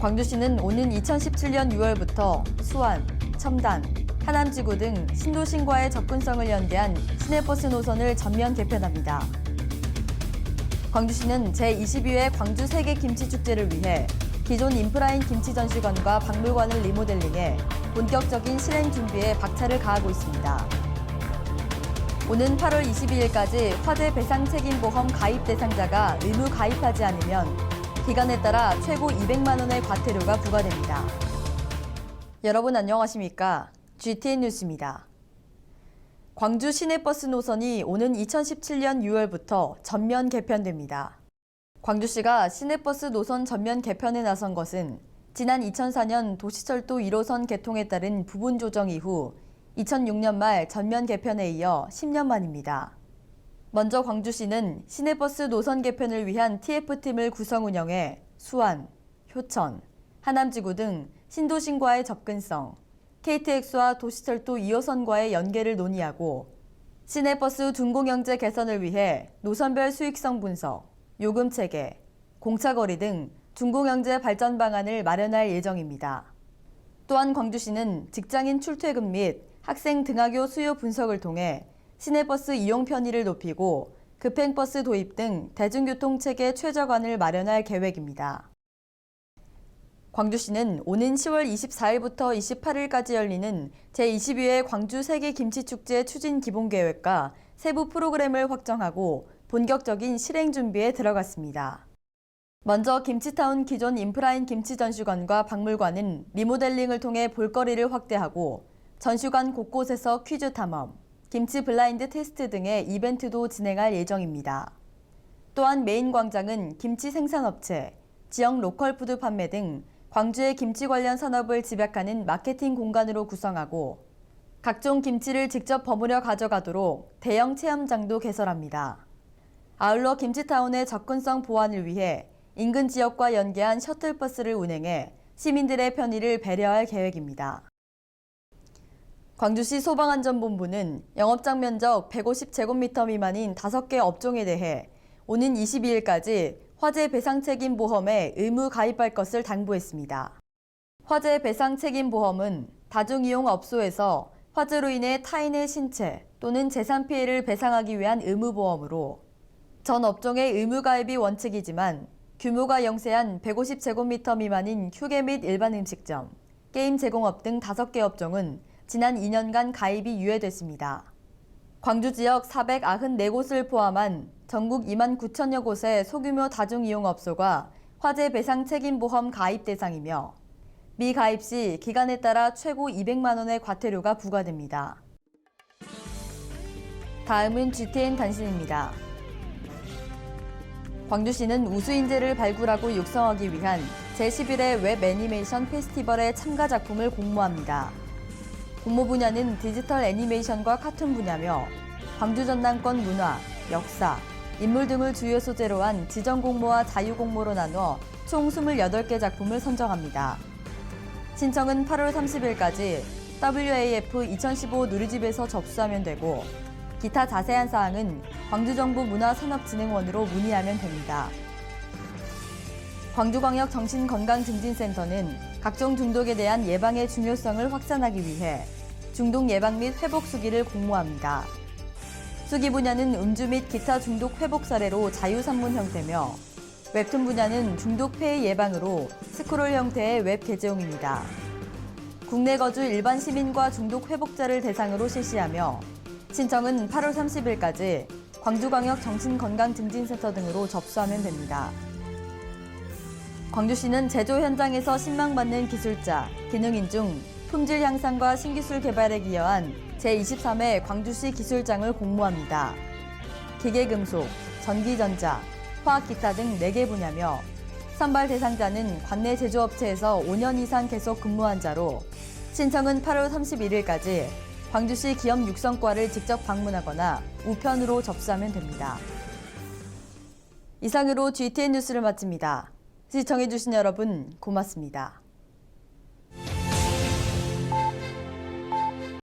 광주시는 오는 2017년 6월부터 수원, 첨단, 하남지구 등 신도심과의 접근성을 연계한 시내버스 노선을 전면 개편합니다. 광주시는 제22회 광주 세계 김치축제를 위해 기존 인프라인 김치전시관과 박물관을 리모델링해 본격적인 실행 준비에 박차를 가하고 있습니다. 오는 8월 22일까지 화재 배상 책임 보험 가입 대상자가 의무 가입하지 않으면 기간에 따라 최고 200만 원의 과태료가 부과됩니다. 여러분 안녕하십니까? GTN 뉴스입니다. 광주 시내버스 노선이 오는 2017년 6월부터 전면 개편됩니다. 광주시가 시내버스 노선 전면 개편에 나선 것은 지난 2004년 도시철도 1호선 개통에 따른 부분 조정 이후 2006년 말 전면 개편에 이어 10년 만입니다. 먼저 광주시는 시내버스 노선 개편을 위한 TF팀을 구성 운영해 수원, 효천, 하남지구 등 신도심과의 접근성, KTX와 도시철도 2호선과의 연계를 논의하고 시내버스 둔공영제 개선을 위해 노선별 수익성 분석, 요금 체계, 공차거리 등 둔공영제 발전 방안을 마련할 예정입니다. 또한 광주시는 직장인 출퇴근 및 학생 등하교 수요 분석을 통해 시내버스 이용 편의를 높이고 급행버스 도입 등 대중교통 체계 최적안을 마련할 계획입니다. 광주시는 오는 10월 24일부터 28일까지 열리는 제22회 광주 세계 김치축제 추진 기본계획과 세부 프로그램을 확정하고 본격적인 실행 준비에 들어갔습니다. 먼저 김치타운 기존 인프라인 김치전시관과 박물관은 리모델링을 통해 볼거리를 확대하고 전시관 곳곳에서 퀴즈 탐험, 김치 블라인드 테스트 등의 이벤트도 진행할 예정입니다. 또한 메인 광장은 김치 생산업체, 지역 로컬 푸드 판매 등 광주의 김치 관련 산업을 집약하는 마케팅 공간으로 구성하고 각종 김치를 직접 버무려 가져가도록 대형 체험장도 개설합니다. 아울러 김치타운의 접근성 보완을 위해 인근 지역과 연계한 셔틀버스를 운행해 시민들의 편의를 배려할 계획입니다. 광주시 소방안전본부는 영업장 면적 150제곱미터 미만인 5개 업종에 대해 오는 22일까지 화재 배상 책임 보험에 의무 가입할 것을 당부했습니다. 화재 배상 책임 보험은 다중이용 업소에서 화재로 인해 타인의 신체 또는 재산 피해를 배상하기 위한 의무보험으로 전 업종의 의무 가입이 원칙이지만 규모가 영세한 150제곱미터 미만인 휴게 및 일반 음식점, 게임 제공업 등 5개 업종은 지난 2년간 가입이 유예됐습니다. 광주 지역 494곳을 포함한 전국 2만 9천여 곳의 소규모 다중이용업소가 화재 배상 책임보험 가입 대상이며 미가입 시 기간에 따라 최고 200만 원의 과태료가 부과됩니다. 다음은 GTN 단신입니다. 광주시는 우수인재를 발굴하고 육성하기 위한 제11회 웹 애니메이션 페스티벌의 참가 작품을 공모합니다. 공모 분야는 디지털 애니메이션과 카툰 분야며 광주 전남권 문화, 역사, 인물 등을 주요 소재로 한 지정 공모와 자유 공모로 나눠 총 28개 작품을 선정합니다. 신청은 8월 30일까지 WAF 2015 누리집에서 접수하면 되고 기타 자세한 사항은 광주정부 문화산업진흥원으로 문의하면 됩니다. 광주광역 정신건강증진센터는 각종 중독에 대한 예방의 중요성을 확산하기 위해 중독 예방 및 회복 수기를 공모합니다. 수기 분야는 음주 및 기타 중독 회복 사례로 자유산문 형태며 웹툰 분야는 중독 폐해 예방으로 스크롤 형태의 웹 게재용입니다. 국내 거주 일반 시민과 중독 회복자를 대상으로 실시하며 신청은 8월 30일까지 광주광역 정신건강증진센터 등으로 접수하면 됩니다. 광주시는 제조 현장에서 신망받는 기술자, 기능인 중 품질 향상과 신기술 개발에 기여한 제23회 광주시 기술장을 공모합니다. 기계금속, 전기전자, 화학기타 등 4개 분야며 선발 대상자는 관내 제조업체에서 5년 이상 계속 근무한 자로 신청은 8월 31일까지 광주시 기업 육성과를 직접 방문하거나 우편으로 접수하면 됩니다. 이상으로 GTN 뉴스를 마칩니다. 시청해주신 여러분 고맙습니다.